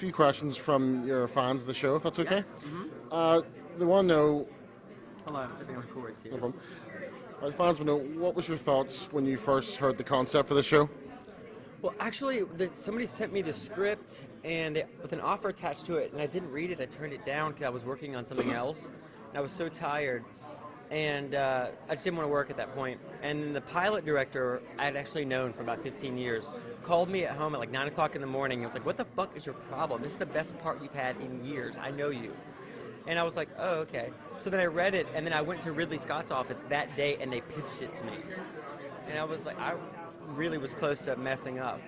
few questions from your fans of the show, if that's okay. Yeah. They want to know. Hello, I'm sitting on cords here. No problem. The fans want to know, what was your thoughts when you first heard the concept for the show? Well, actually, somebody sent me the script and with an offer attached to it, and I didn't read it. I turned it down because I was working on something else, and I was so tired, and I just didn't want to work at that point. And then the pilot director I had actually known for about 15 years called me at home at like 9 o'clock in the morning and was like, "What the fuck is your problem? This is the best part you've had in years. I know you." And I was like, "Oh, okay." So then I read it, and then I went to Ridley Scott's office that day, and they pitched it to me. And I was like, I really was close to messing up.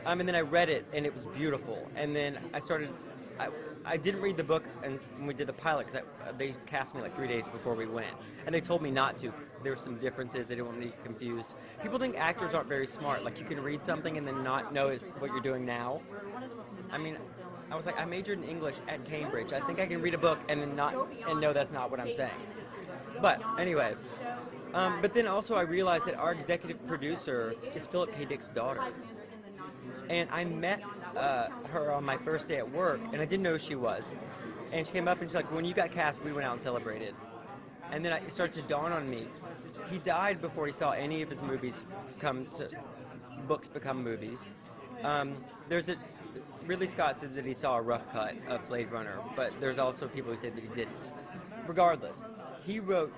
And then I read it, and it was beautiful. And then I didn't read the book when we did the pilot, because they cast me like 3 days before we went. And they told me not to, because there were some differences. They didn't want me to get confused. People think actors aren't very smart. Like, you can read something and then not know what you're doing now. I mean, I was like, I majored in English at Cambridge. I think I can read a book and then know that's not what I'm saying. But anyway, but then also I realized that our executive producer is Philip K. Dick's daughter. And I met her on my first day at work, and I didn't know who she was. And she came up and she's like, "When you got cast, we went out and celebrated." And then it started to dawn on me. He died before he saw any of his books become movies. Ridley Scott said that he saw a rough cut of Blade Runner, but there's also people who say that he didn't. Regardless, he wrote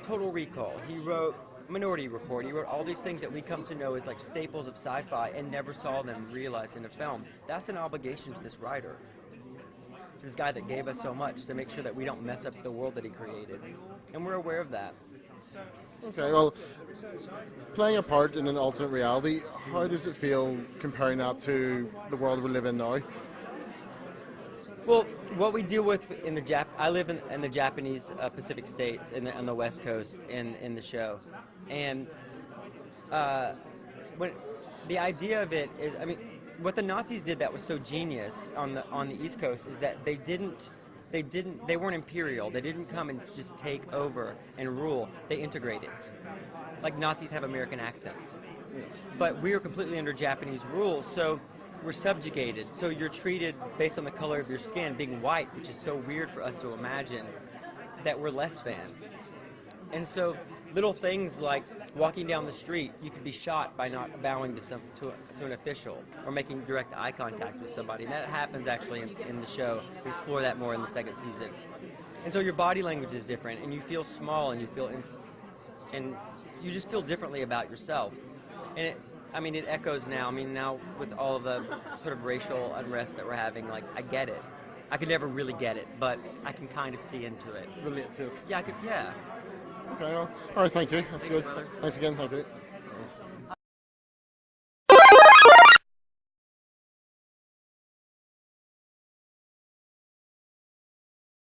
Total Recall, he wrote Minority Report, he wrote all these things that we come to know as like staples of sci-fi and never saw them realized in a film. That's an obligation to this writer, to this guy that gave us so much, to make sure that we don't mess up the world that he created. And we're aware of that. Okay, well, playing a part in an alternate reality, how does it feel comparing that to the world we live in now? Well, what we deal with I live in the Japanese Pacific states on the West Coast in the show, and when the idea of it is, I mean, what the Nazis did that was so genius on the East Coast is that they weren't imperial. They didn't come and just take over and rule. They integrated. Like Nazis have American accents, but we are completely under Japanese rule, so we're subjugated. So you're treated based on the color of your skin, being white, which is so weird for us to imagine that we're less than. And so little things like walking down the street, you could be shot by not bowing to an official or making direct eye contact with somebody. And that happens actually in the show. We explore that more in the second season. And so your body language is different, and you feel small, and you feel and you just feel differently about yourself. And it echoes now. I mean, now with all of the sort of racial unrest that we're having, like, I get it. I could never really get it, but I can kind of see into it. Relate to it. Yeah, yeah. Okay, well, all right, thank you. That's good. Brother. Thanks again, thank you.